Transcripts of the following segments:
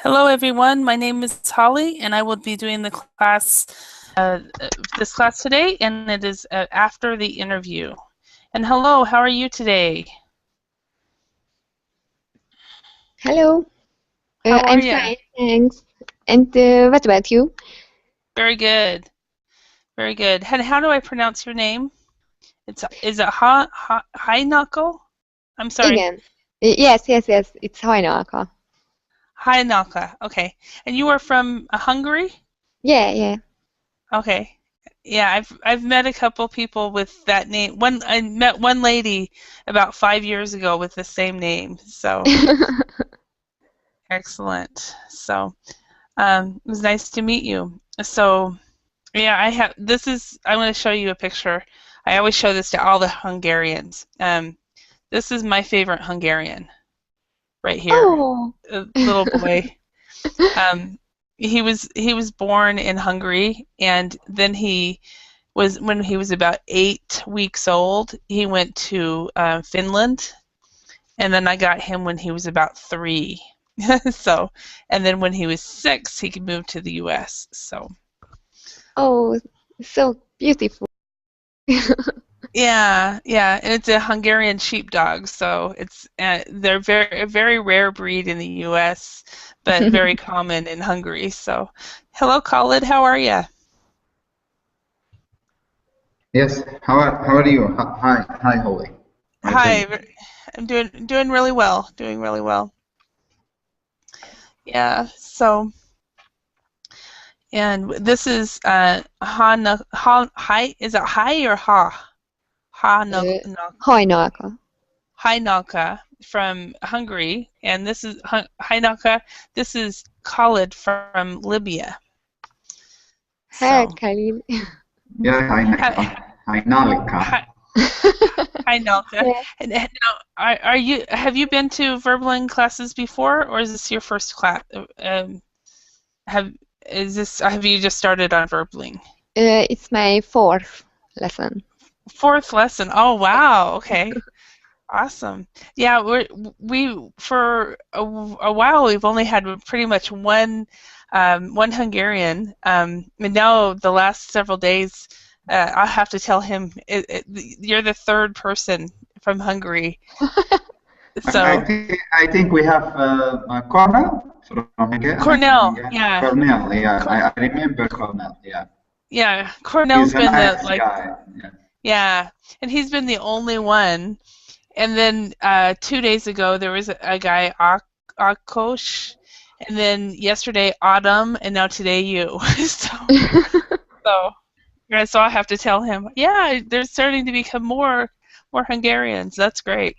Hello, everyone. My name is Holly, and I will be doing the class, this class today, and it is after the interview. And hello, how are you today? Hello, How are I'm you? fine, thanks. And what about you? Very good, very good. And how do I pronounce your name? Is it Hainako? I'm sorry, Igen. Yes, it's Hajnalka. Hainaka. Okay. And you are from Hungary? Yeah. Okay. Yeah, I've met a couple people with that name. I met one lady about 5 years ago with the same name. So excellent. So it was nice to meet you. So yeah, I'm going to show you a picture. I always show this to all the Hungarians. This is my favorite Hungarian right here, Oh. a little boy. Um, he was born in Hungary, and then when he was about 8 weeks old, he went to Finland, and then I got him when he was about 3. So, and then when he was 6, he could move to the U.S. So, Oh, so beautiful. yeah, and it's a Hungarian sheepdog. So they're a very rare breed in the U.S., but very common in Hungary. So, hello, Khalid, how are you? Yes. How are you? Hi, Holly. Myself. Hi, I'm doing really well. Doing really well. Yeah. So. And this is Hi, is it Hi or Ha? Ha no, Uh, no, Hajnalka. Hainalka from Hungary, and this is Hainalka. This is Khalid from Libya. Herr So, Khalil. Yeah, hi, hi, Nalika. hi, Hainalka. Yeah. And now, have you been to Verbling classes before, or is this your first class? Have have you just started on Verbling? It's my fourth lesson. Fourth lesson. Oh wow. Okay. Awesome. Yeah, we for a while we've only had pretty much one Hungarian, and now the last several days I'll have to tell him you're the third person from Hungary. So I think we have Cornell from Cornell, Hungary. yeah, Cornell. Yeah, Cor I remember Cornell. Yeah, yeah, he's Cornell's a been the nice like guy. Yeah. yeah, and he's been the only one. And then 2 days ago there was a guy Akosh, and then yesterday Autumn, and now today you. So yeah, so I have to tell him, yeah, there's starting to become more Hungarians. That's great.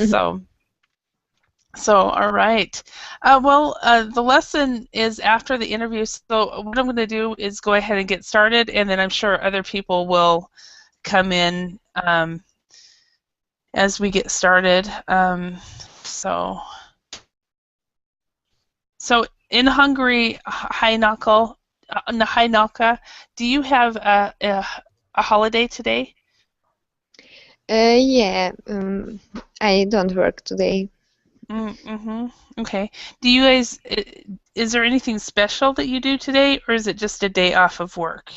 So all right. The lesson is after the interview. So what I'm going to do is go ahead and get started, and then I'm sure other people will come in as we get started. So. So in Hungary, Hainalka, do you have a holiday today? Yeah, I don't work today. Mm-hmm. Okay. Do you guys, is there anything special that you do today, or is it just a day off of work?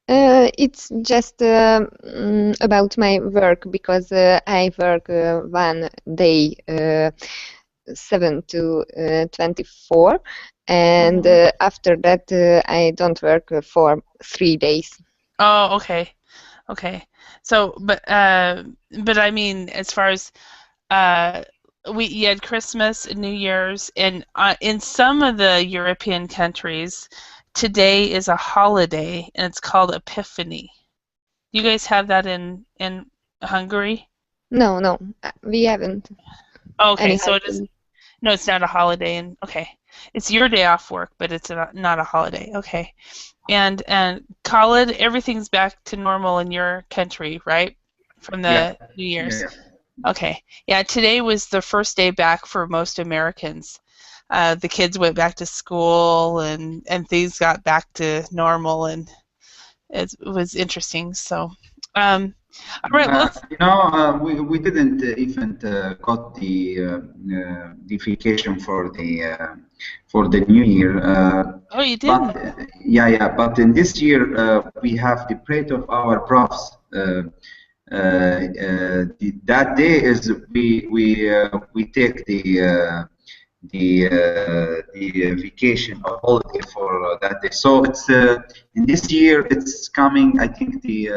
It's just about my work because I work 1 day, 7 to 24, and Mm-hmm. after that I don't work for 3 days. Oh, okay. Okay. So, but I mean, as far as uh, you had Christmas and New Year's, and in some of the European countries, today is a holiday, and it's called Epiphany. You guys have that in Hungary? No, we haven't Okay, any so it is. holiday. No, it's not a holiday, and okay, it's your day off work, but it's not a holiday. Okay, and Khalid, everything's back to normal in your country, right? From Yeah. the New Year's. Yeah. Okay. Yeah, today was the first day back for most Americans. The kids went back to school and things got back to normal, and it was interesting. So, all right, let's. We didn't even got the vacation for the for the new year. Oh, you But didn't. yeah. But in this year, we have the parade of our profs. That day is we take the vacation or holiday for that day. So it's in this year it's coming. I think the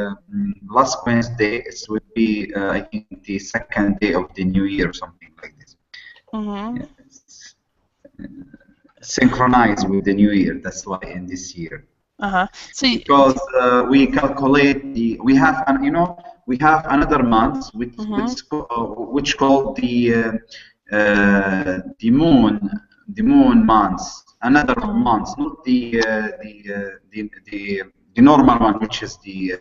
last Wednesday it would be I think the second day of the new year or something like this. Mm-hmm. Yeah, it's synchronized with the new year. That's why in this year. Uh-huh. So, Because we calculate we have we have another month which called the moon months, another month, not the normal one, which is the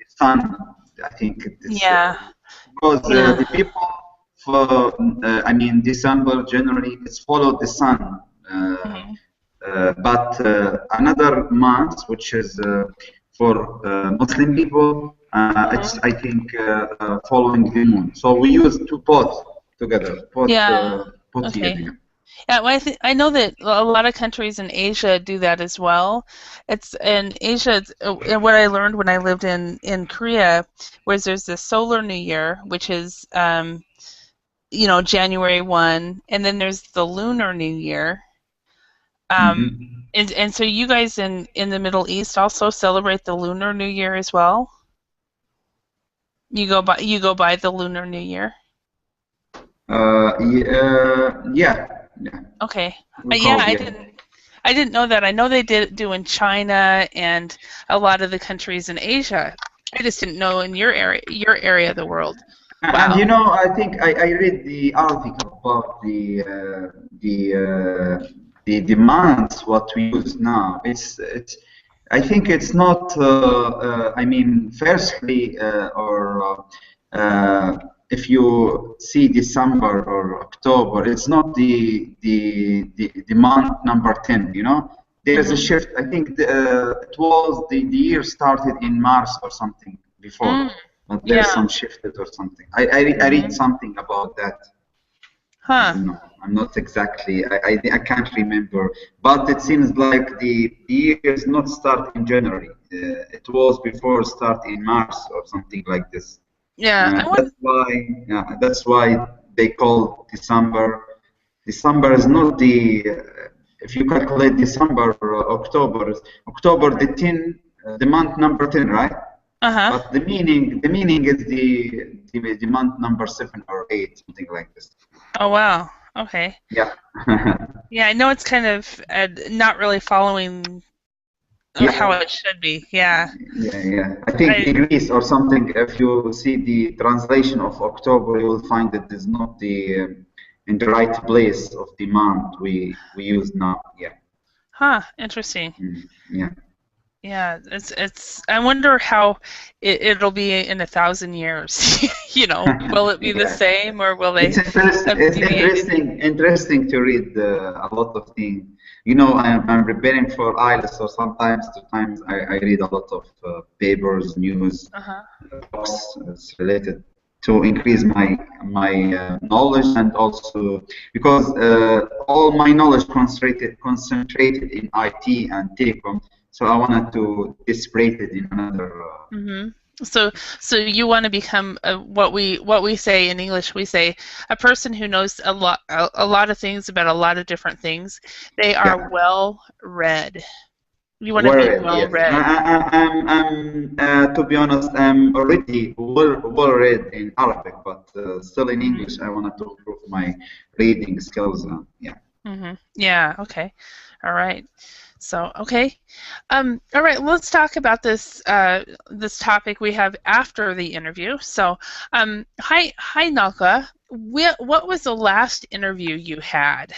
sun. I think it's yeah. because Yeah. the people for I mean December generally it's followed the sun. But another month, which is for Muslim people, it's I think following the moon. So we use both together, Yeah. both Okay. together. Yeah, well, I know that a lot of countries in Asia do that as well. It's in Asia, and what I learned when I lived in Korea, whereas there's the Solar New Year, which is January 1, and then there's the Lunar New Year. And so you guys in the Middle East also celebrate the Lunar New Year as well? You go by the Lunar New Year? Yeah. Okay. We Yeah, call, I didn't know that. I know they do in China and a lot of the countries in Asia. I just didn't know in your area of the world. Wow. And I think I read the article about the months what we use now. It's I think it's not. I mean, firstly, if you see December or October, it's not the month number 10. There is a shift. I think it was the year started in March or something before. But there's some shifted or something. I read something about that. Huh. No, I'm not exactly. I can't remember. But it seems like the year is not start in January. It was before start in March or something like this. Yeah. That's why they call December. December is not the. If you calculate December or October the month number 10, right? But the meaning is the month number 7 or 8, something like this. Oh wow. Okay. Yeah. Yeah, I know it's kind of not really following how it should be. Yeah. Yeah. I think degrees or something. If you see the translation of October, you will find that it's not in the right place of the month we use now. Yeah. Huh. Interesting. Yeah. Yeah, it's. I wonder how it'll be in 1,000 years. Will it be the same, or will they? It's interesting to read a lot of things. I'm preparing for IELTS, so sometimes I read a lot of papers, news, books related to increase my knowledge, and also because all my knowledge concentrated in IT and telecom. So I wanted to separate it in another. So you want to become what we say in English. We say a person who knows a lot of things about a lot of different things. They are well read. You want to be well read. To be honest, I'm already well read in Arabic, but still in English. I wanted to improve my reading skills. Yeah. Okay. All right. So, okay. All right, let's talk about this this topic we have after the interview. So, hi Nalka. What was the last interview you had?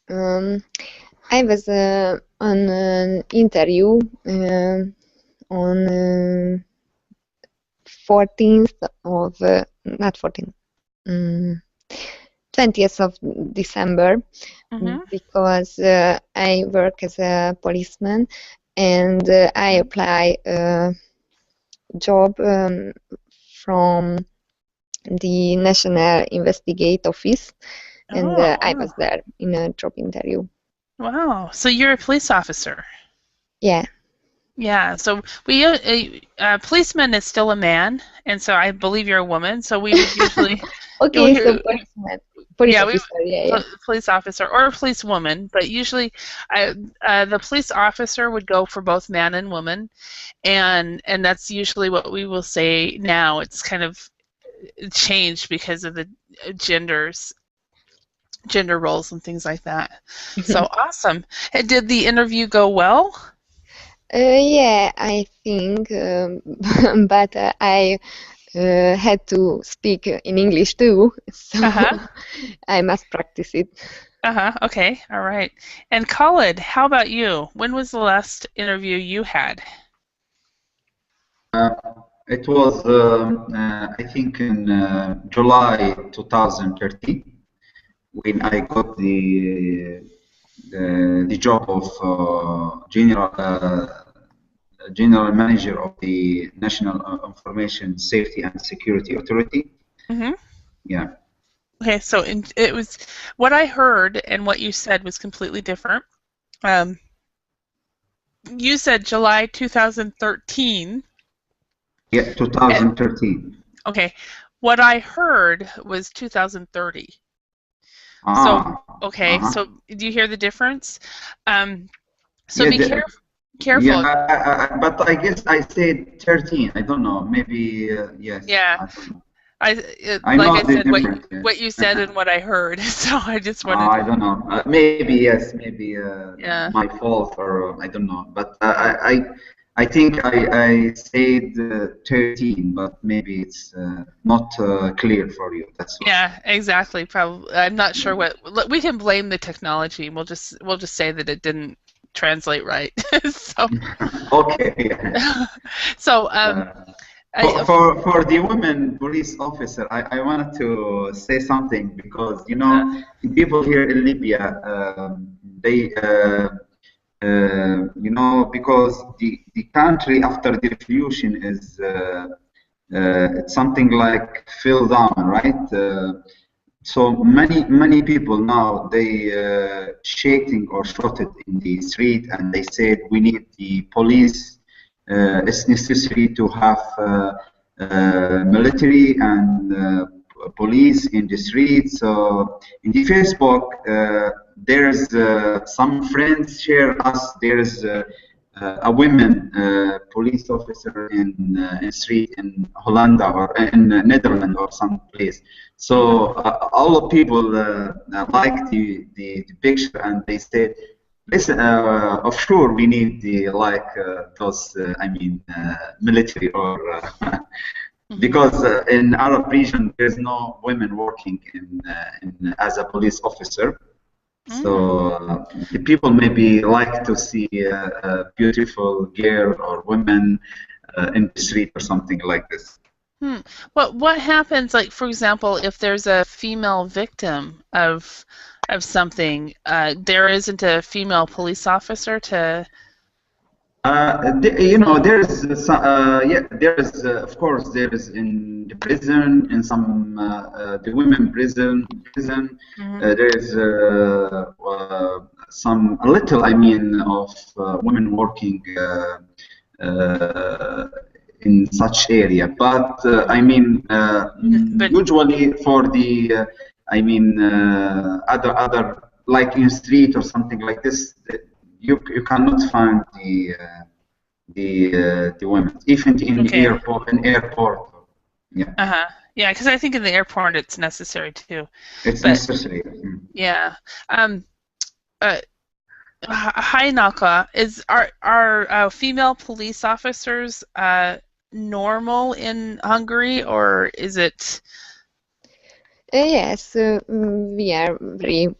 I was on an interview on 14th of not 14th. 20th of December, because I work as a policeman, and I apply a job from the National Investigate Office, and Oh, I was there in a job interview. wow. So you're a police officer. Yeah. Yeah, so we policeman is still a man, and so I believe you're a woman. So we would usually, Okay, so policeman, police yeah, officer, yeah. police officer or a police woman, but usually, the police officer would go for both man and woman, and that's usually what we will say now. It's kind of changed because of the gender roles and things like that. So awesome. Did the interview go well? Yeah, I think, but I had to speak in English too, so I must practice it. Okay, all right. And Khalid, how about you? When was the last interview you had? It was, I think, in July 2013 when I got the job of general manager of the National Information Safety and Security Authority. Mm-hmm. Yeah. Okay, so it was what I heard and what you said was completely different. You said July 2013. Yeah, 2013. Okay, what I heard was 2030. Ah. So okay, so do you hear the difference? So yeah, be careful. Yeah, but I guess I said 13. I don't know. Maybe yes. Yeah. I said, what you said and what I heard. So I just wanted. I don't know. Maybe yes. Maybe my fault, or I don't know. But I think I said 13, but maybe it's not clear for you. That's why. Yeah, exactly. Probably. I'm not sure what. We can blame the technology. We'll just say that it didn't translate right. So. Okay. Yeah. So. For the women police officer, I wanted to say something because people here in Libya, they because the country after the revolution is it's something like fell down, right? So many people now they shaking or shouted in the street and they said we need the police. It's necessary to have military and police in the streets. So in the Facebook, there's some friends share us. There's a women police officer in street in Holland or in Netherlands or some place. So all of people like the picture and they said, listen, of sure we need the those military or because in Arab region there's no women working in as a police officer. So the people maybe like to see a beautiful girl or women in the street or something like this. What happens, like for example, if there's a female victim of something, there isn't a female police officer to. There's of course there is in the prison, in some the women prison. There is some a little, of women working in such area, but usually for the other like in street or something like this, you cannot find the women, even in airport. Yeah. Yeah, because I think in the airport it's necessary too. It's necessary. Yeah. Hi, Naka. Are female police officers normal in Hungary, or is it? Yes, we are very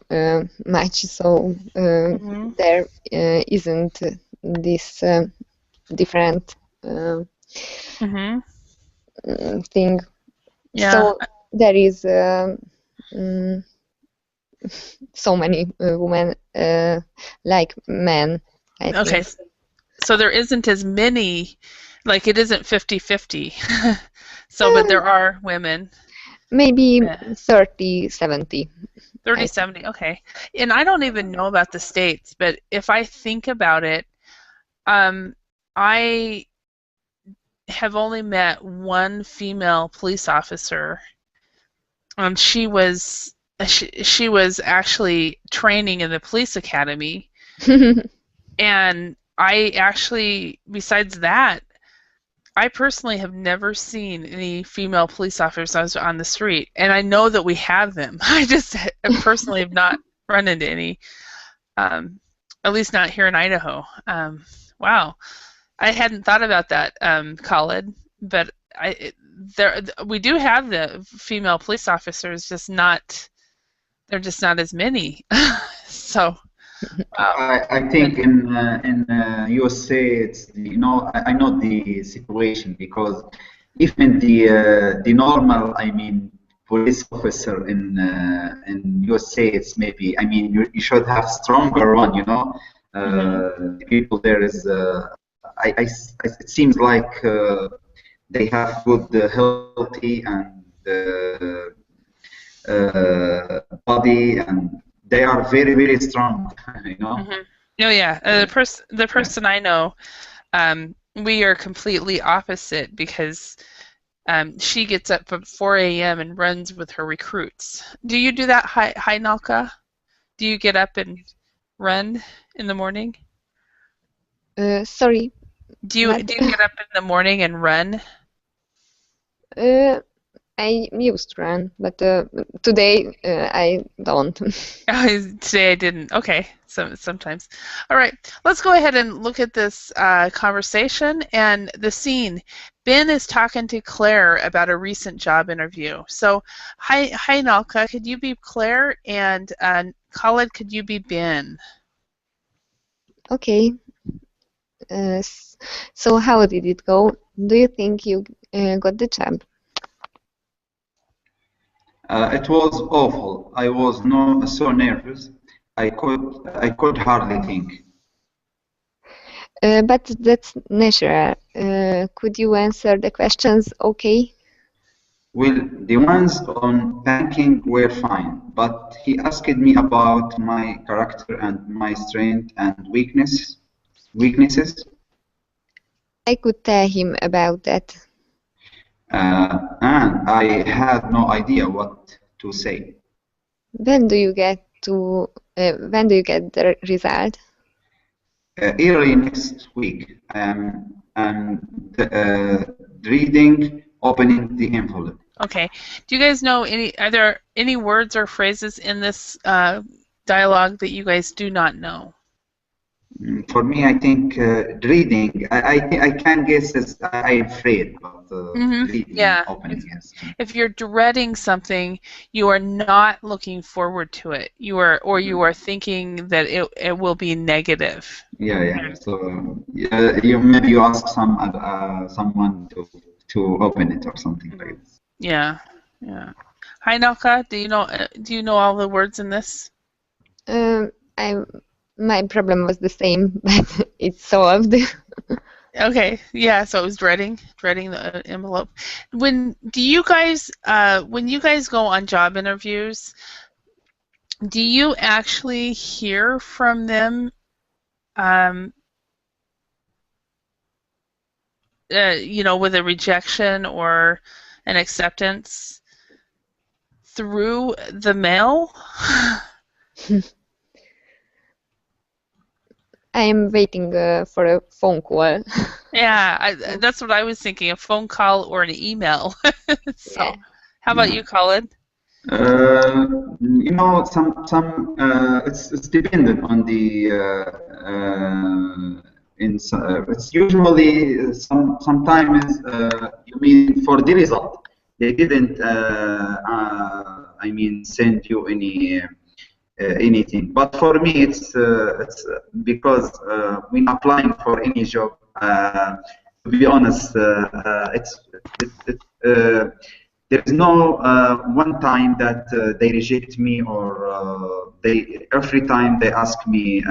much so. There isn't this different thing. Yeah. So there is so many women like men. I think. So there isn't as many, like it isn't 50-50. So, but there are women. Maybe 30, 70. 30, 70, okay. And I don't even know about the States, but if I think about it, I have only met one female police officer. She was actually training in the police academy, and I actually, besides that, I personally have never seen any female police officers on the street, and I know that we have them. I just personally have not run into any, at least not here in Idaho. Wow, I hadn't thought about that, Khalid, but we do have the female police officers, they're just not as many. So. I think in USA, it's I know the situation, because even the normal, I mean, police officer in USA, it's maybe, I mean, you should have stronger one, the people there is it seems like they have good healthy and body, and they are very, very strong, Oh yeah, the person I know, we are completely opposite, because she gets up at 4 a.m. and runs with her recruits. Do you do that, Hi Nalka? Do you get up and run in the morning? Sorry. Do you get up in the morning and run? I used to run, but today I don't. Today I didn't. Okay, so sometimes. All right, let's go ahead and look at this conversation and the scene. Ben is talking to Claire about a recent job interview. So, hi Nalka, could you be Claire, and Khalid, could you be Ben? Okay. So how did it go? Do you think you got the job? It was awful. I was so nervous. I could hardly think. But that's natural. Could you answer the questions okay? Well, the ones on banking were fine, but he asked me about my character and my strengths and weaknesses. I could tell him about that. And I had no idea what to say. When do you get the result? Early next week. Reading, opening the envelope. Okay. Do you guys know are there any words or phrases in this dialogue that you guys do not know? For me, I think reading. I can guess as I'm afraid, but reading, yeah. opening, yes. If you're dreading something, you are not looking forward to it. You are thinking that it will be negative. Yeah. So you ask someone to open it or something like this. Yeah. Hi Nalka, do you know all the words in this? My problem was the same, but it's solved. Okay, yeah. So it was dreading the envelope. When you guys go on job interviews, do you actually hear from them? With a rejection or an acceptance through the mail? I am waiting for a phone call. Yeah, that's what I was thinking, a phone call or an email. So, yeah. How about you, Khalid? It's dependent on the it's usually sometimes you mean for the result they didn't send you anything, but for me it's because when applying for any job, to be honest, there's no one time that they reject me or every time they ask me,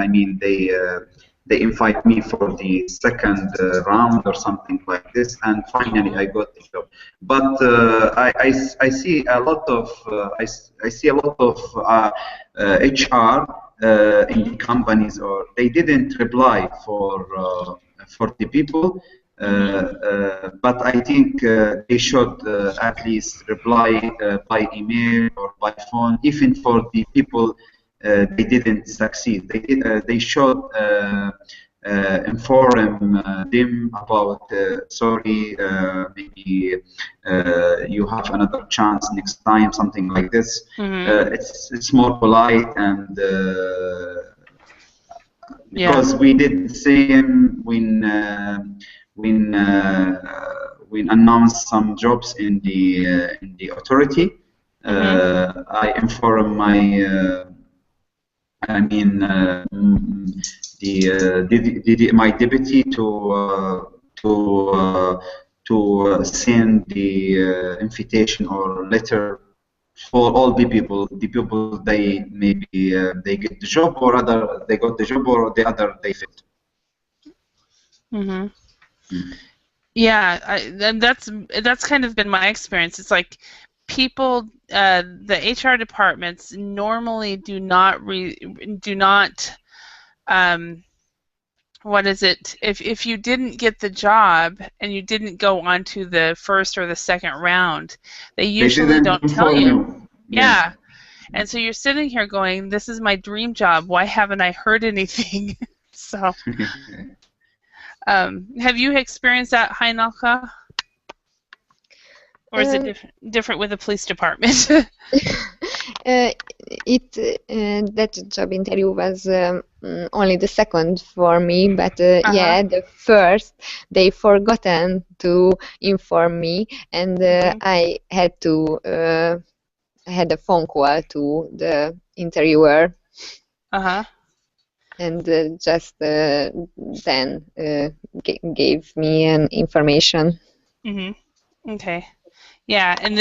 they invite me for the second round or something like this, and finally I got the job. But I see a lot of I see a lot of HR in the companies, or they didn't reply for the people. But I think they should at least reply by email or by phone, even for the people they didn't succeed. They should inform them about sorry, maybe you have another chance next time, something like this. It's more polite, and because we did the same when announced some jobs in the authority. I inform my my deputy to send the invitation or letter for all the people they maybe they get the job, or other they got the job, or the other they failed. Yeah, and that's kind of been my experience. It's like people, the HR departments normally do not what is it? If you didn't get the job and you didn't go on to the first or the second round, they usually don't tell you. Yeah. And so you're sitting here going, "This is my dream job. Why haven't I heard anything?" So. Have you experienced that, Heinalka? Or is it different with the police department? That job interview was only the second for me, but yeah, the first they forgotten to inform me, and I had to had a phone call to the interviewer. And just then gave me an information. Okay. Yeah, and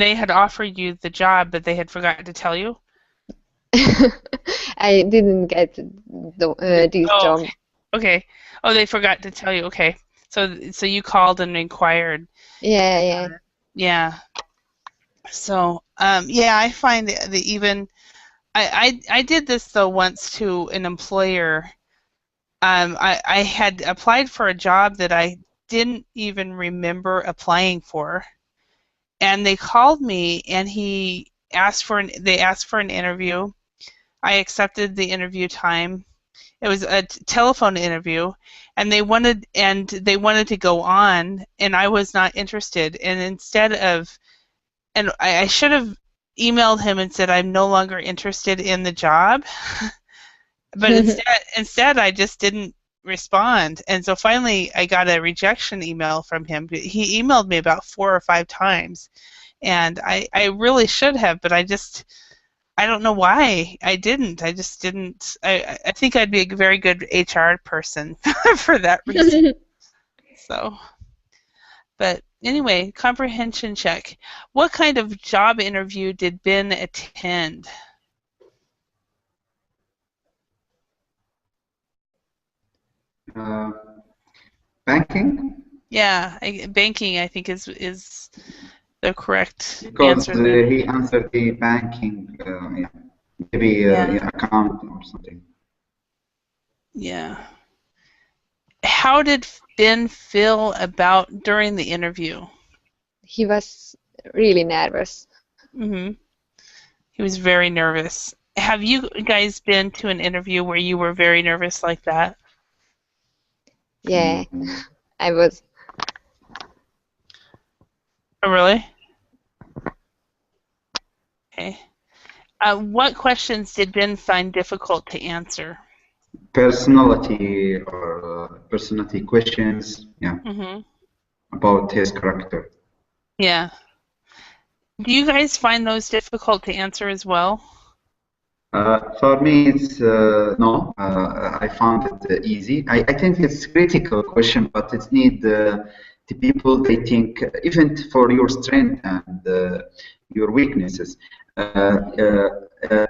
they had offered you the job, but they had forgotten to tell you? I didn't get this job. Okay. Oh, they forgot to tell you. Okay. So you called and inquired. Yeah. Yeah. So, yeah, I find that even... I did this, though, once to an employer. I had applied for a job that I didn't even remember applying for, and they called me, and they asked for an interview. I accepted the interview time. It was a telephone interview, and they wanted to go on, and I was not interested. And I should have emailed him and said I'm no longer interested in the job, but instead I just didn't respond, and so finally I got a rejection email from him. He emailed me about 4 or 5 times, and I really should have, but I don't know why I didn't. I just didn't. I think I'd be a very good HR person for that reason. So, but anyway, comprehension check. What kind of job interview did Ben attend? Banking? Yeah, banking, I think, is the correct because answer. He answered the banking, maybe account or something. Yeah. How did Ben feel during the interview? He was really nervous. He was very nervous. Have you guys been to an interview where you were very nervous like that? Yeah, I was. Oh, really? Okay. What questions did Ben find difficult to answer? Personality questions, yeah. About his character. Yeah. Do you guys find those difficult to answer as well? For me, it's no. I found it easy. I think it's a critical question, but it needs the people. They think even for your strength and your weaknesses.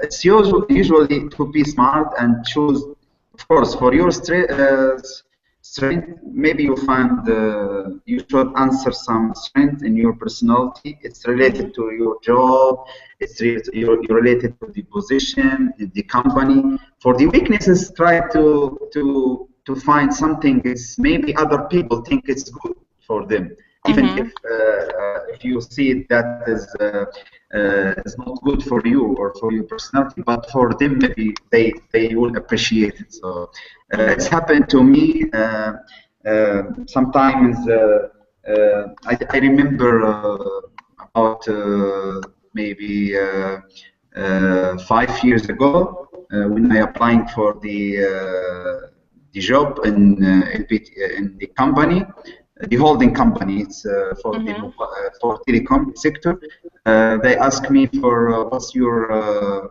It's usually to be smart and choose of course, for your strength, maybe you find you should answer some strength in your personality. It's related to your job. It's you're related to the position in the company. For the weaknesses, try to find something is maybe other people think it's good for them, even if you see that is not good for you or for your personality, but for them maybe they will appreciate it. So it's happened to me sometimes. I remember about maybe 5 years ago when I applying for the job in the company. The holding company, it's for telecom sector. They asked me for what's your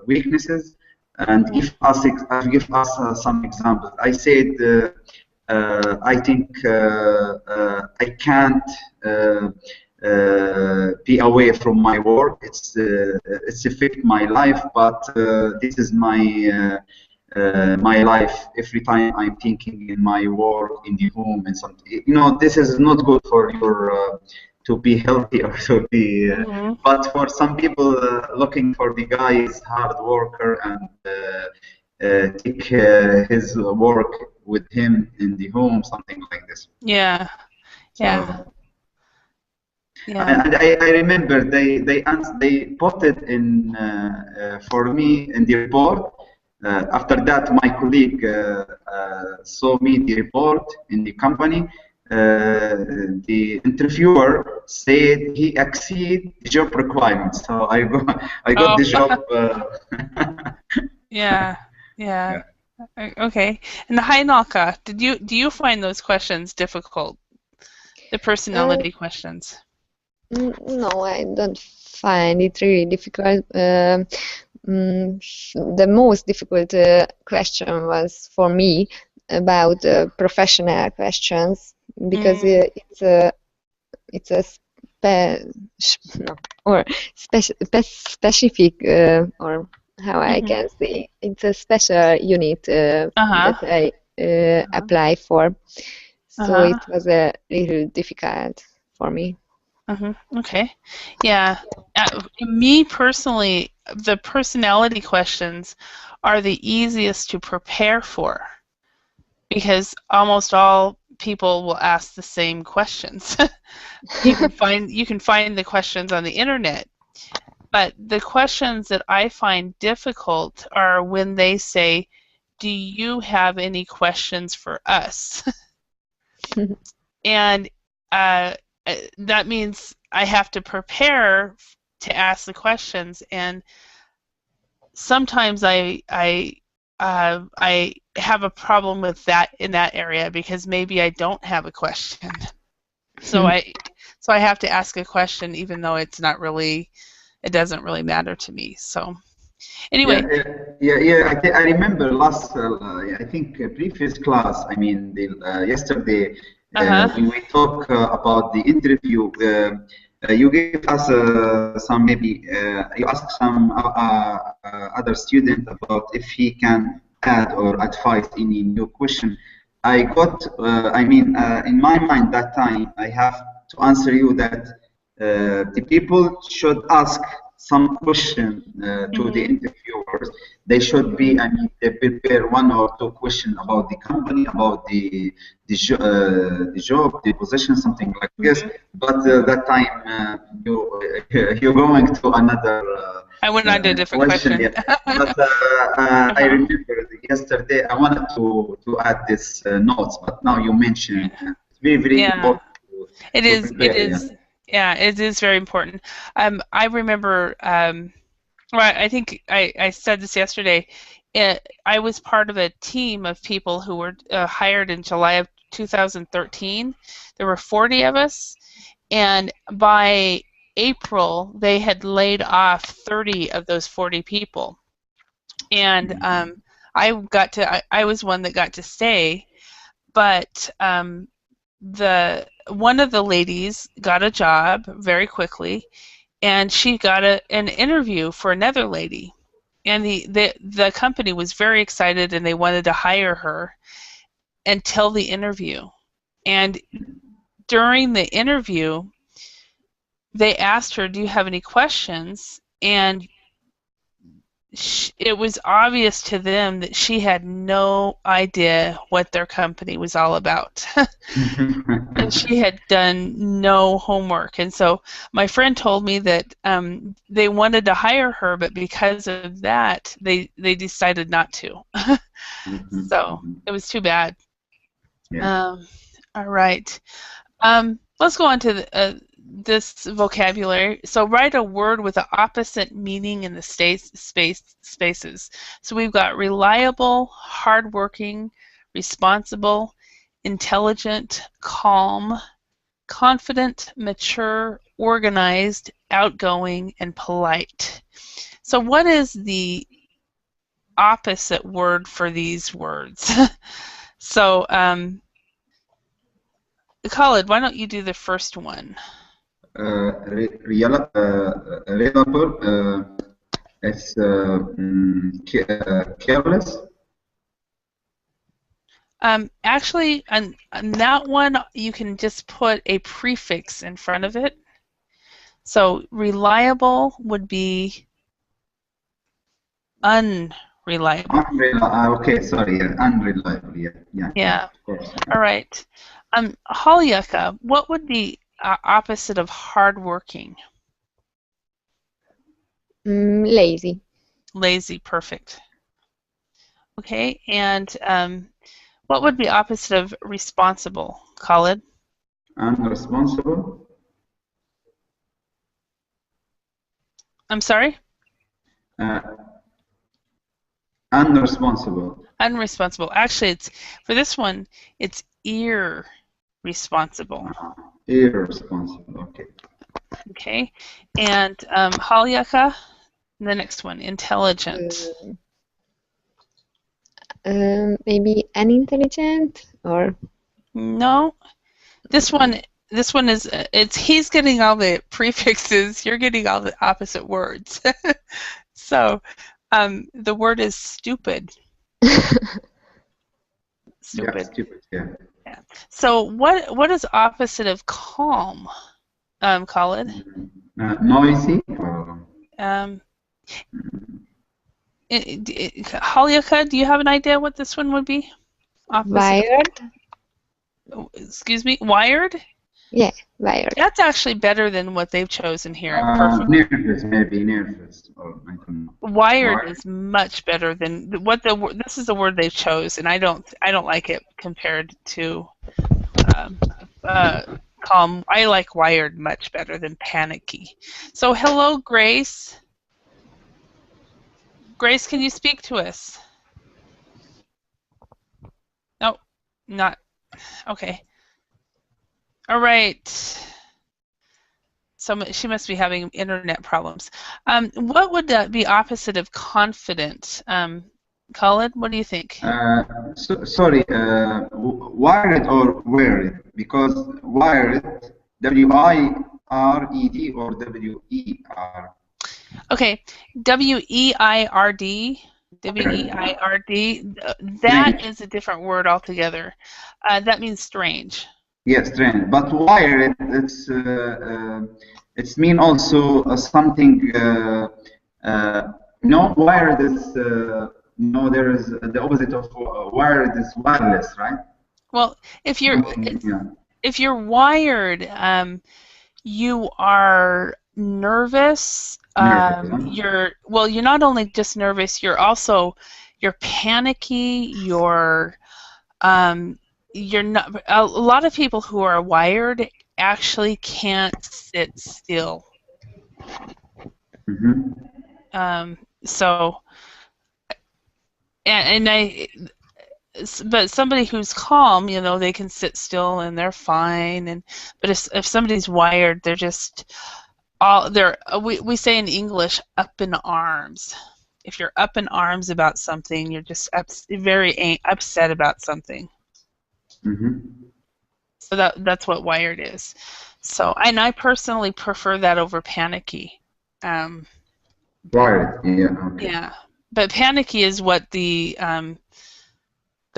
weaknesses, and give us some examples. I said I think I can't be away from my work. It's affect my life, but this is my life. Every time I'm thinking in my work, in the home, and something, this is not good for your to be healthy or to be. But for some people, looking for the guy is hard worker and take his work with him in the home, something like this. Yeah, yeah. So, yeah. And I remember they put it in for me in the report. After that, my colleague saw me the report in the company. The interviewer said he exceeded the job requirements, so I got the job. Yeah. Okay. And hi, Nalka. Do you find those questions difficult? The personality questions. No, I don't find it really difficult. The most difficult question was for me about professional questions, because it's a specific or how I can say, it's a special unit that I apply for. So it was a little difficult for me. Okay. Yeah. Me personally, the personality questions are the easiest to prepare for, because almost all people will ask the same questions. You can find the questions on the internet, but the questions that I find difficult are when they say, "Do you have any questions for us?" And that means I have to prepare to ask the questions, and sometimes I have a problem with that in that area, because maybe I don't have a question. So I have to ask a question even though it doesn't really matter to me. So anyway. Yeah. I remember last, I think previous class. I mean, yesterday. When we talk about the interview, you gave us some maybe you asked some other student about if he can add or advise any new question. I got, in my mind that time, I have to answer you that the people should ask some question to the interviewers. They should be, they prepare 1 or 2 questions about the company, about the job, the position, something like this. But that time you're going to another. I went on to a different question. But I remember yesterday I wanted to add this notes, but now you mentioned it's very important. It is. Yeah, it is very important. I remember, I think I said this yesterday, I was part of a team of people who were hired in July of 2013. There were 40 of us, and by April, they had laid off 30 of those 40 people. And I was one that got to stay, but one of the ladies got a job very quickly, and she got an interview for another lady, and the company was very excited and they wanted to hire her until the interview. And during the interview, they asked her, "Do you have any questions?" And it was obvious to them that she had no idea what their company was all about. And she had done no homework. And so my friend told me that they wanted to hire her, but because of that, they decided not to. So it was too bad. Yeah. All right. Let's go on to this vocabulary. So write a word with the opposite meaning in the spaces. So we've got reliable, hardworking, responsible, intelligent, calm, confident, mature, organized, outgoing, and polite. So what is the opposite word for these words? So, Khalid, why don't you do the first one? Reliable, it's careless. Actually, on that one, you can just put a prefix in front of it. So reliable would be unreliable. Okay, sorry, unreliable. Yeah. Of course. All right. Halyaka, what would be opposite of hardworking? Lazy. Lazy, perfect. Okay, and what would be opposite of responsible, Khalid? Unresponsible. I'm sorry? Unresponsible. Unresponsible. Actually, it's for this one, it's irresponsible. Irresponsible, okay. Okay, and Halyaka, the next one, intelligent. Maybe unintelligent or no. This one is he's getting all the prefixes. You're getting all the opposite words. So the word is stupid. Stupid. Yeah, stupid. Yeah. So what is opposite of calm, Khalid? Noisy. Halyaka, do you have an idea what this one would be? Opposite wired. Excuse me, wired? Yeah, wired. That's actually better than what they've chosen here. Nervous, maybe nervous, or I don't know. Wired is much better than what this is the word they've chosen. I don't like it compared to calm. I like wired much better than panicky. So hello, Grace. Grace, can you speak to us? No, not. Okay. All right. So she must be having internet problems. What would be opposite of confident? Khalid, what do you think? Sorry, wired or weird? Because wired, W-I-R-E-D or W-E-R? Okay, W-E-I-R-D. W-E-I-R-D. That is a different word altogether. That means strange. Yes, strange. But wired, it's mean also something. No, wired is no. There is the opposite of wired is wireless, right? Well, if you're wired, you are nervous. You're not only just nervous. You're panicky. You're not. A lot of people who are wired actually can't sit still. Mm-hmm. But somebody who's calm, they can sit still and they're fine. But if somebody's wired, they're just we say in English, up in arms. If you're up in arms about something, you're just very upset about something. Mm-hmm. So that's what wired is. So, and I personally prefer that over panicky. Wired, yeah. Okay. Yeah, but panicky is what the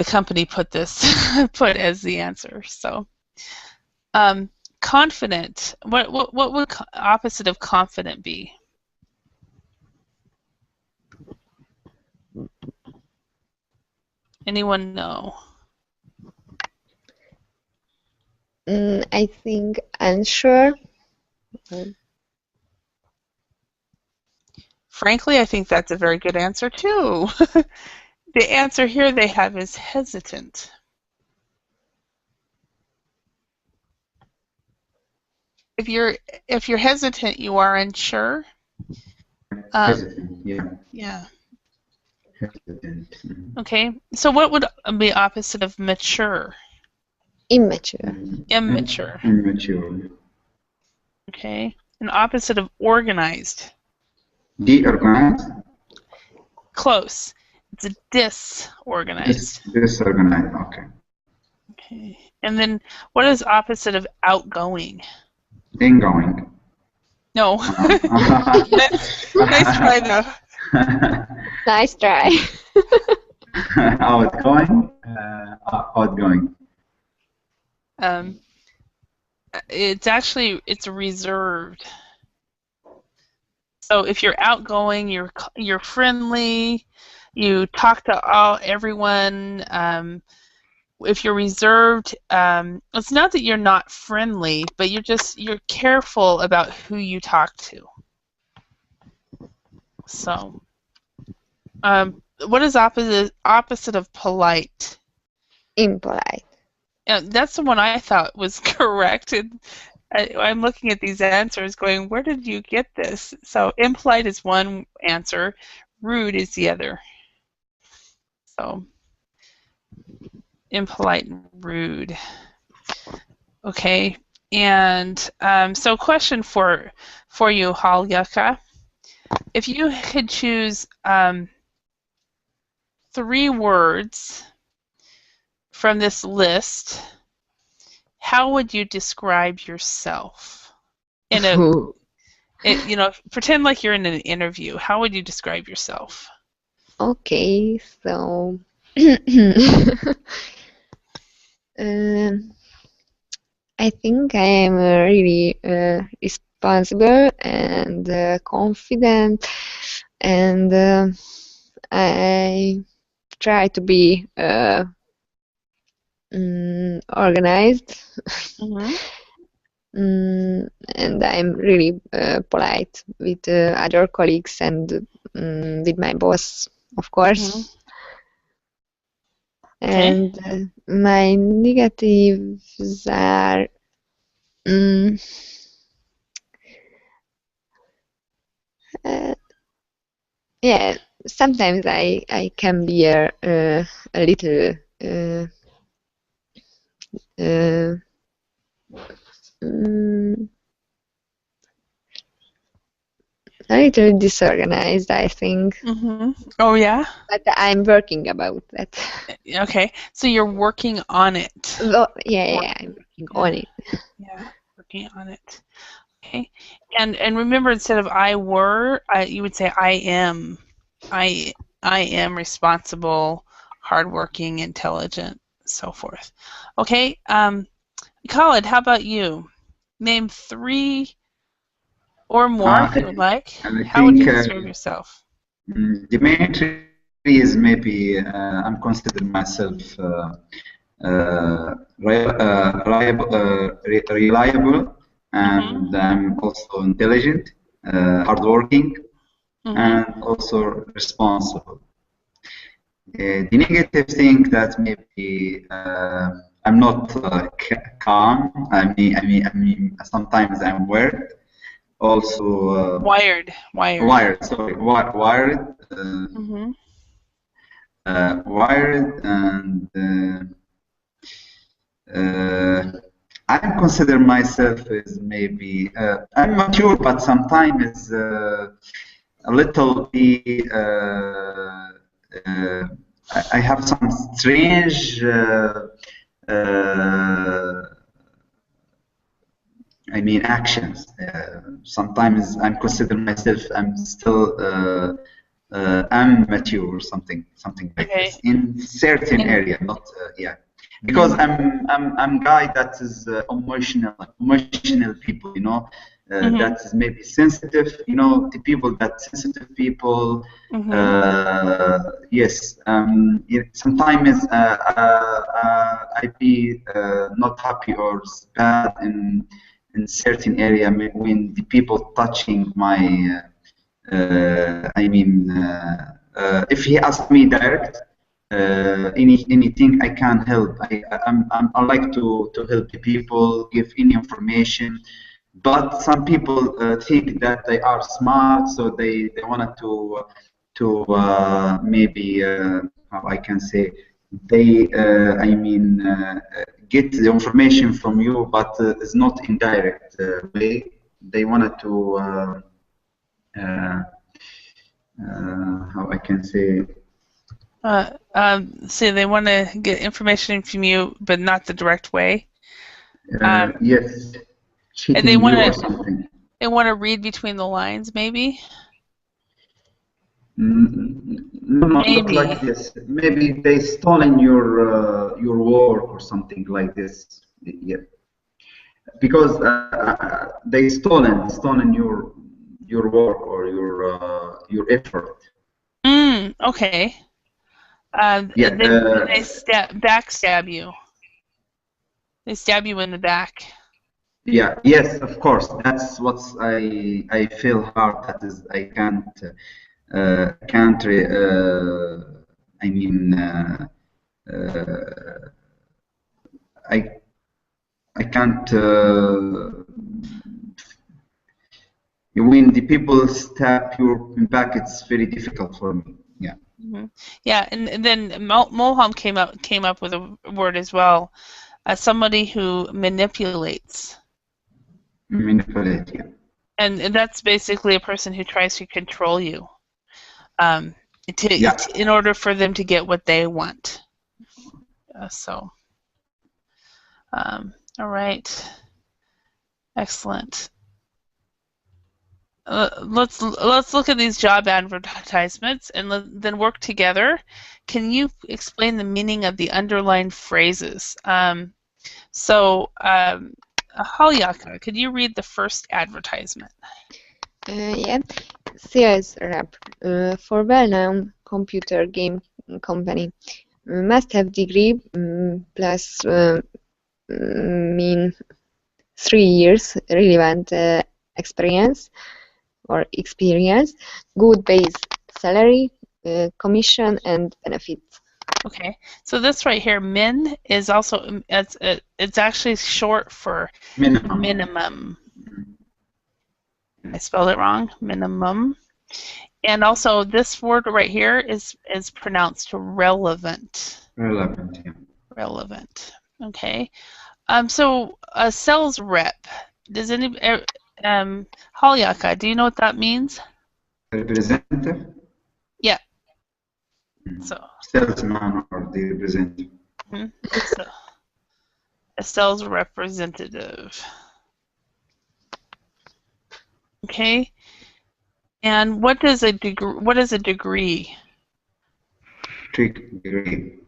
company put as the answer. So, confident. What would opposite of confident be? Anyone know? I think unsure. Frankly, I think that's a very good answer too. The answer here they have is hesitant. If you're hesitant, you are unsure. Hesitant, yeah. Yeah. Hesitant. Okay. So what would be opposite of mature? Immature. Immature. Immature. Okay. And opposite of organized? Deorganized? Close. It's disorganized. Disorganized, okay. Okay. And then what is opposite of outgoing? Ingoing. No. Nice try though. Nice try. Outgoing? Outgoing. It's reserved. So if you're outgoing, you're friendly, you talk to everyone. If you're reserved, it's not that you're not friendly, but you're careful about who you talk to. So, what is opposite of polite? Impolite. That's the one I thought was correct. And I'm looking at these answers going, where did you get this? So impolite is one answer, rude is the other. So impolite and rude. Okay, and so question for you, Halyaka. If you could choose 3 words from this list, how would you describe yourself? Pretend like you're in an interview. How would you describe yourself? Okay, so I think I am really responsible and confident, and I try to be organized. Mm-hmm. And I'm really polite with other colleagues and with my boss, of course. Mm-hmm. And my negatives are yeah, sometimes I can be a little a little disorganized, I think. Mm-hmm. Oh, yeah? But I'm working about that. Okay, so you're working on it. Well, yeah, I'm working on it. Yeah, working on it. Okay, and remember, instead of I were, you would say I am. I am responsible, hardworking, intelligent, so forth. Okay, Khalid, how about you? Name 3 or more if you would like. How would you describe yourself? The main three is maybe I'm considering myself reliable, and I'm also intelligent, hardworking, and also responsible. The negative thing that maybe I'm not calm. I mean, sometimes I'm weird. Also wired. Sorry, wired. Wired, and I consider myself as maybe I'm mature, but sometimes a little bit. I have some strange. I mean, actions. Sometimes I'm consider myself I'm still I'm mature or something like this in certain area, not yeah. Because I'm guy that is emotional people, you know, that is maybe sensitive, you know, the people that sensitive people. Yes, sometimes I be not happy or bad in certain area when the people touching my. I mean, if he asked me direct. Anything I can help. I like to help the people, give any information. But some people think that they are smart, so they wanted to maybe how I can say they I mean get the information from you, but it's not in direct way. They wanted to how I can say. So they want to get information from you, but not the direct way. Yes, cheating and they you or something. They want to read between the lines, maybe. No, not like this. Maybe they stolen your work or something like this. Yeah, because they stolen your work or your effort. Okay. Yeah, they backstab you. They stab you in the back. Yeah. Yes. Of course. That's what I feel hard. That is, I can't. I mean. I can't. When the people stab your back, it's very difficult for me. Yeah. Yeah, and then Moham came up with a word as well, somebody who manipulates. Manipulate, yeah. And that's basically a person who tries to control you, in order for them to get what they want. All right, excellent. Let's look at these job advertisements and then work together. Can you explain the meaning of the underlined phrases? Haliaka, could you read the first advertisement? Yeah, sales rep for well-known computer game company. Must have degree plus mean 3 years relevant experience. Good base salary, commission, and benefits. Okay, so this right here, min, is also it's actually short for minimum. I spelled it wrong. Minimum, and also this word right here is pronounced relevant. Relevant, yeah. Relevant. Okay. So a sales rep. Does any Haliaka, do you know what that means? Representative? Yeah. So salesman or the representative. So, a sales representative. Okay. And what is a degree? What is a degree? Degree.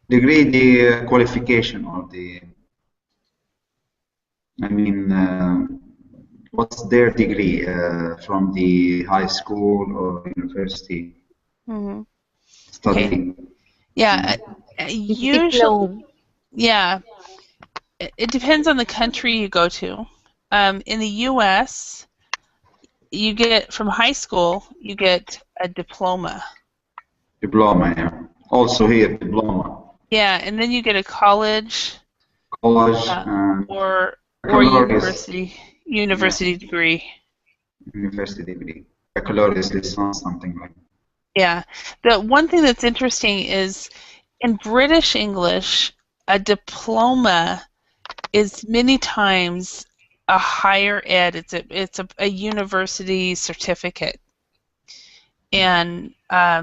Degree, the qualification or the. I mean, what's their degree from the high school or university? Study. Okay. Yeah. Usually. Yeah. It depends on the country you go to. In the U.S., you get from high school, you get a diploma. Diploma, yeah. Also here, diploma. Yeah, and then you get a college. College or university degree. University degree. Baccalaureate license, something like that. Yeah. The one thing that's interesting is in British English, a diploma is many times a higher ed. It's a university certificate, and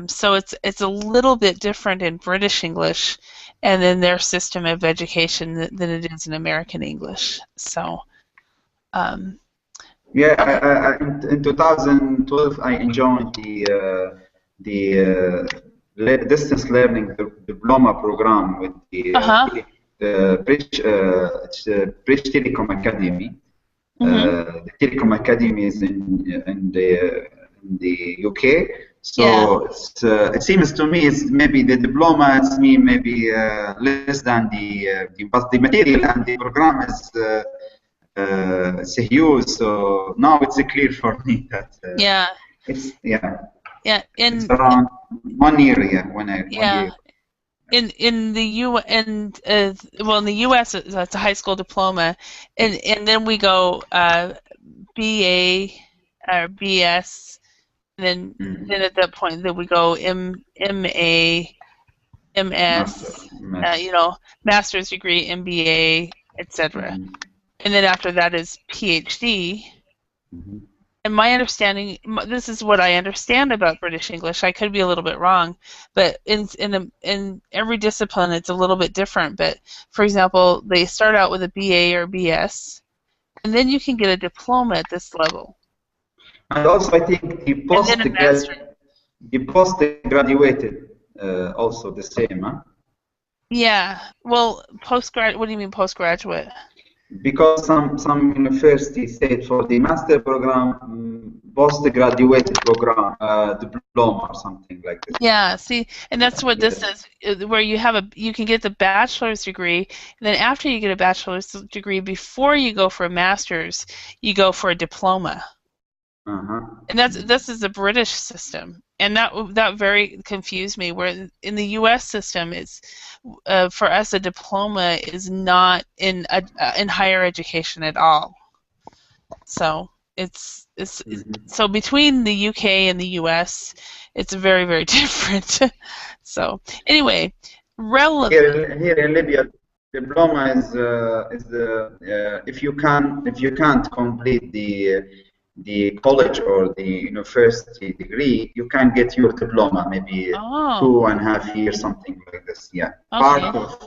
so it's a little bit different in British English, and in their system of education than it is in American English. So. Yeah, in 2012 I joined the distance learning diploma program with the British Telecom Academy. The Telecom Academy is in the UK. So it seems to me it's maybe the diploma is maybe less than but the material and the program is it's huge. So now it's clear for me that it's it's around 1 year when I 1 year. In the well, in the U.S. It's a high school diploma, and then we go BA or BS, and then at that point then we go MA, MS, master's degree, MBA, etc. And then after that is PhD. And my understanding, this is what I understand about British English. I could be a little bit wrong, but in every discipline it's a little bit different. But for example, they start out with a BA or BS, and then you can get a diploma at this level. And also, I think the postgraduated also the same, huh? Yeah. Well, postgrad. What do you mean postgraduate? Because some universities say for the master program, postgraduate program, diploma or something like this. Yeah, see, and that's what this is, where you can get the bachelor's degree, and then after you get a bachelor's degree, before you go for a master's, you go for a diploma. And this is the British system, and that very confused me. Where in the U.S. system, it's for us a diploma is not in higher education at all. So it's so between the UK and the US, it's very, very different. So anyway, relevant. Here in Libya, diploma is if you can't complete the college or the university degree, you can get your diploma, maybe 2.5 years, something like this. Yeah, part of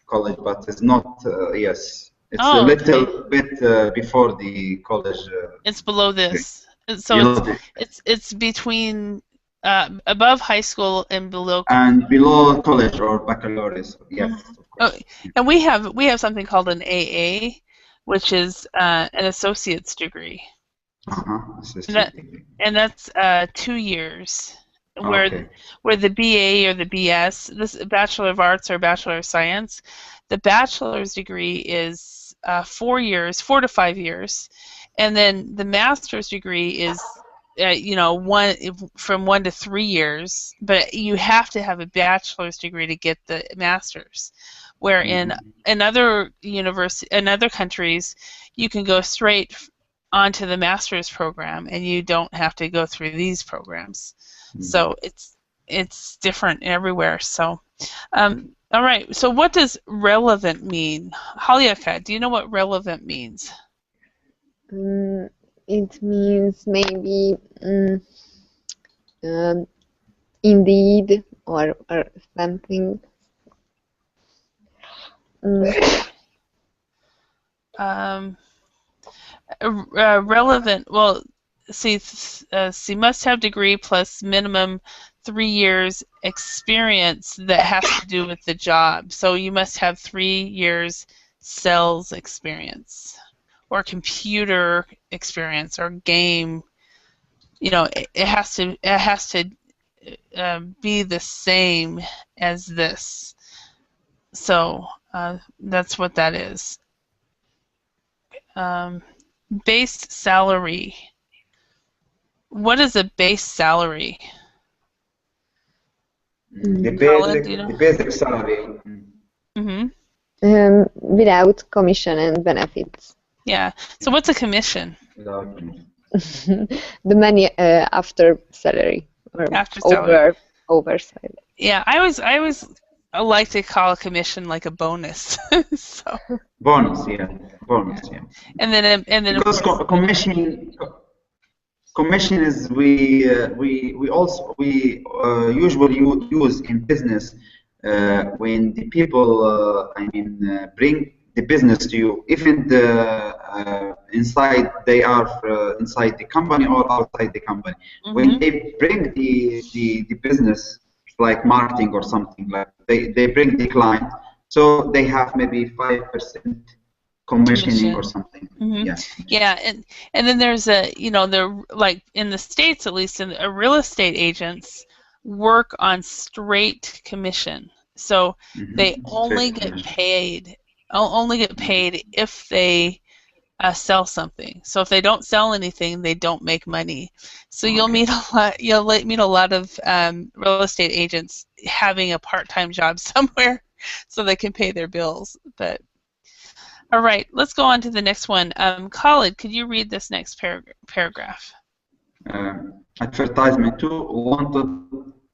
college, but it's not. Yes, it's a little bit before the college. It's below this, so it's between above high school and below. And below college or baccalaureate. Yes. And we have something called an AA, which is an associate's degree. And that's 2 years, where the BA or the BS, this Bachelor of Arts or Bachelor of Science, the bachelor's degree is 4 years, 4 to 5 years, and then the master's degree is from 1 to 3 years, but you have to have a bachelor's degree to get the master's. Where in other countries, you can go straight onto the master's program, and you don't have to go through these programs. So it's different everywhere. So, all right. So what does relevant mean? Haliaka, do you know what relevant means? It means maybe indeed or something. Relevant. Well, see, must have degree plus minimum 3 years experience that has to do with the job. So you must have 3 years sales experience, or computer experience, or game. It has to be the same as this. So that's what that is. Base salary. What is a base salary? The basic salary. Without commission and benefits. Yeah. So what's a commission? The money after salary, or after salary. over salary. Yeah, I always like to call a commission like a bonus. So. Bonus. And then because commission is we usually use in business when the people the business to you, even inside they are inside the company or outside the company. When they bring the business, like marketing or something, like they bring the client, so they have maybe 5% commissioning or something. Yeah, and then there's they're like in the States, at least, in real estate agents work on straight commission, so they only get paid if they sell something. So if they don't sell anything, they don't make money. So you'll meet a lot of real estate agents having a part-time job somewhere so they can pay their bills. But all right, let's go on to the next one. Khalid, could you read this next paragraph? Advertisement 2, wanted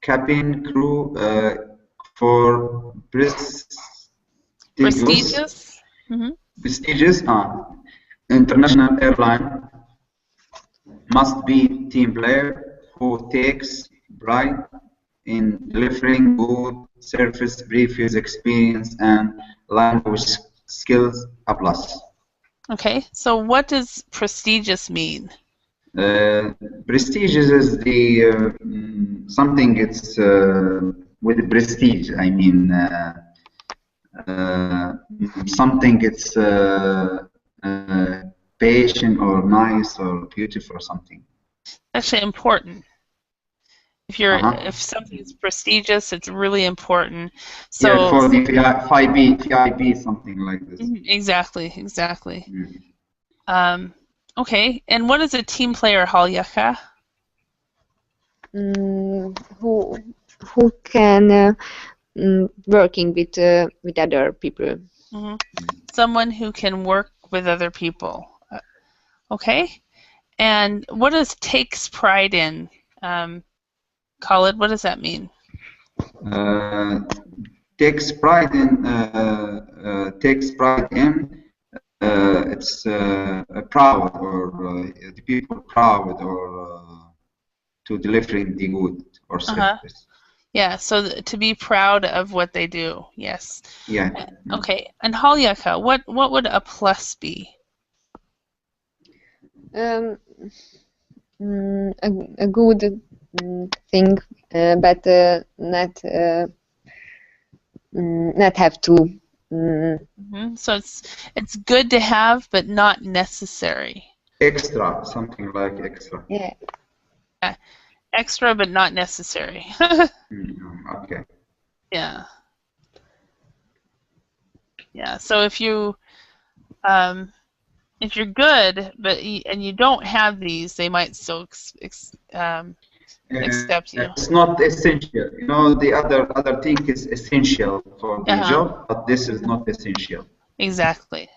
cabin crew for prestigious international airline, must be team player who takes pride in delivering good service, previous experience, and language skills a plus. Okay, so what does prestigious mean? Prestigious is the something it's with prestige. I mean something it's patient or nice or beautiful or something. Actually, important. If something's prestigious, it's really important. So yeah, for the VIP, something like this. Exactly. Okay, and what is a team player, Halyaka? Who can working with other people. Someone who can work with other people. Okay, and what does takes pride in? Khalid, what does that mean? Takes pride in. It's proud, or the people proud, or to delivering the good or service. Yeah, so to be proud of what they do. Yes. Yeah. Okay, and Halyaka, what would a plus be? A good thing, but not have to. So it's good to have, but not necessary. Extra, something like extra. Yeah. Extra, but not necessary. Okay. Yeah. Yeah. So if you're good, and you don't have these, they might still accept you. It's not essential. You know, the other thing is essential for the job, but this is not essential. Exactly.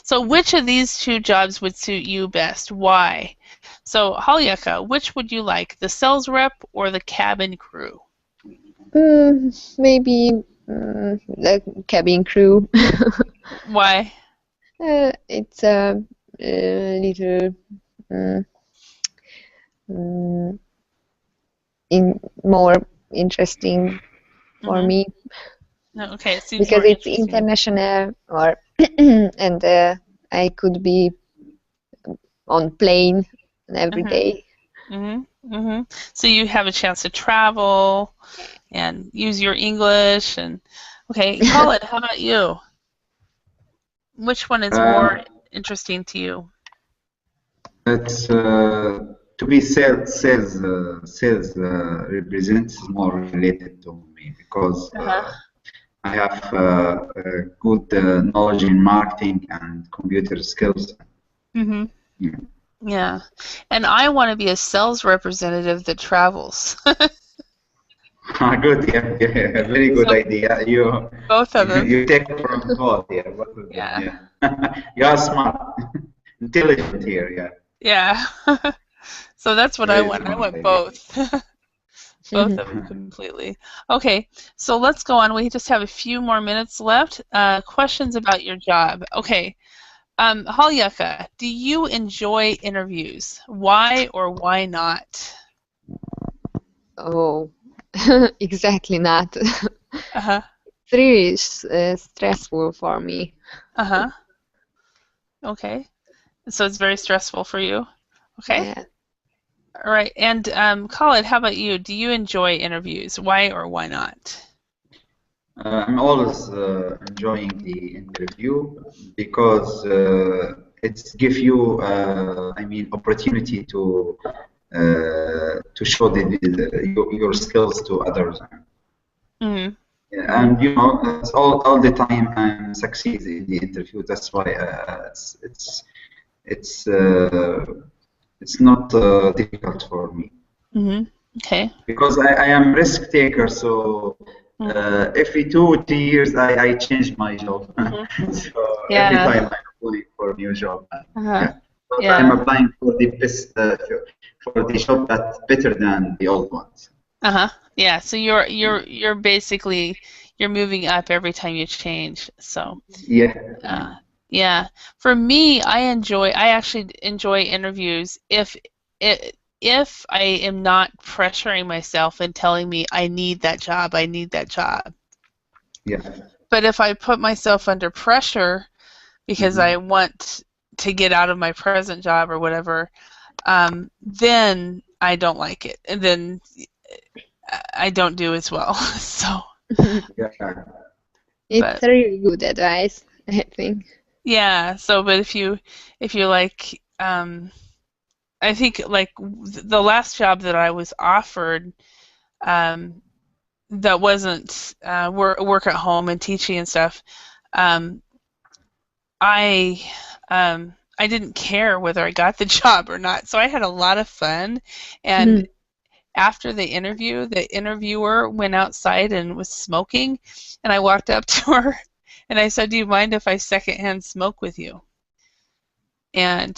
So which of these two jobs would suit you best? Why? So Halyaka, which would you like, the sales rep or the cabin crew? Maybe the cabin crew. Why? It's a little more interesting for me. Okay, it seems because it's international, or and I could be on plane every day. So you have a chance to travel and use your English. And okay, Khalid, how about you? Which one is more interesting to you? It's to be sales represents more related to me, because I have good knowledge in marketing and computer skills. Yeah, and I want to be a sales representative that travels. Good, yeah, very good idea. You both of them. You take from both, both of them. Yeah. You are smart, intelligent here, Yeah. So that's what I want. I want both. Both of them completely. Okay, so let's go on. We just have a few more minutes left. Questions about your job. Okay. Halyaka, do you enjoy interviews? Why or why not? Oh, exactly not. It's really stressful for me. Uh-huh. Okay. So it's very stressful for you. Okay. Yeah. All right. And Khalid, how about you? Do you enjoy interviews? Why or why not? I'm always enjoying the interview because it's give you, I mean, opportunity to show your skills to others. Mm-hmm. Yeah, and you know, it's all the time I'm succeed in the interview. That's why it's uh, it's not difficult for me. Mm-hmm. Okay. Because I am risk taker, so every 2 3 years I change my job. So every Yeah. time I'm applying for a new job. Uh-huh. But Yeah. I'm applying for the best for the job that's better than the old ones. Uh-huh. Yeah. So you're basically you're moving up every time you change. So Yeah. yeah. For me, I actually enjoy interviews if I am not pressuring myself and telling me I need that job, I need that job. Yeah. But if I put myself under pressure because I want to get out of my present job or whatever, then I don't like it, and then I don't do as well. So. Yeah. It's really good advice, I think. Yeah. So, but if you like, I think like the last job that I was offered, that wasn't work at home and teaching and stuff. I didn't care whether I got the job or not, so I had a lot of fun. And after the interview, the interviewer went outside and was smoking, and I walked up to her and I said, "Do you mind if I secondhand smoke with you?" And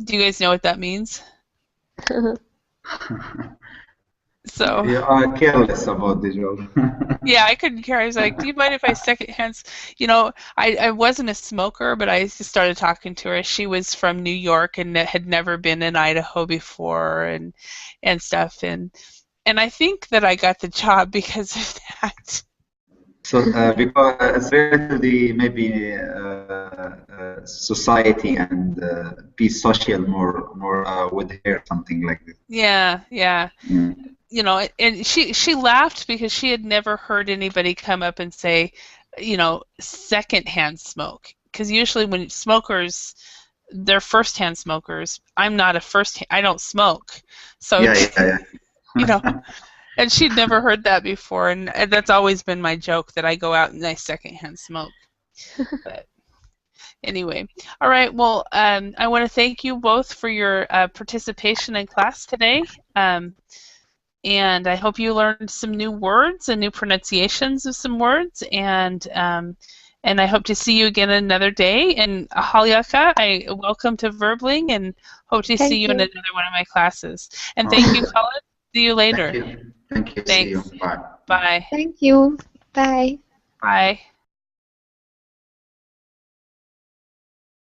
do you guys know what that means? So you are careless about the job. yeah, I couldn't care. I was like, "Do you mind if I secondhand?" I wasn't a smoker, but I just started talking to her. She was from New York and had never been in Idaho before, and stuff, and I think that I got the job because of that. So because it's related to the maybe society and be social more with her, something like this. Yeah. You know, and she laughed because she had never heard anybody come up and say, secondhand smoke. Because usually when smokers, they're first-hand smokers. I'm not a I don't smoke. So, Yeah. and she'd never heard that before, and that's always been my joke that I go out and I secondhand smoke. But anyway, all right. Well, I want to thank you both for your participation in class today. And I hope you learned some new words and new pronunciations of some words. And I hope to see you again another day. And Haliaka, I welcome to Verbling and hope to see you in another one of my classes. And thank you, Colin. See you later. Thank you. Thanks. See you. Bye. Bye. Thank you. Bye. Bye.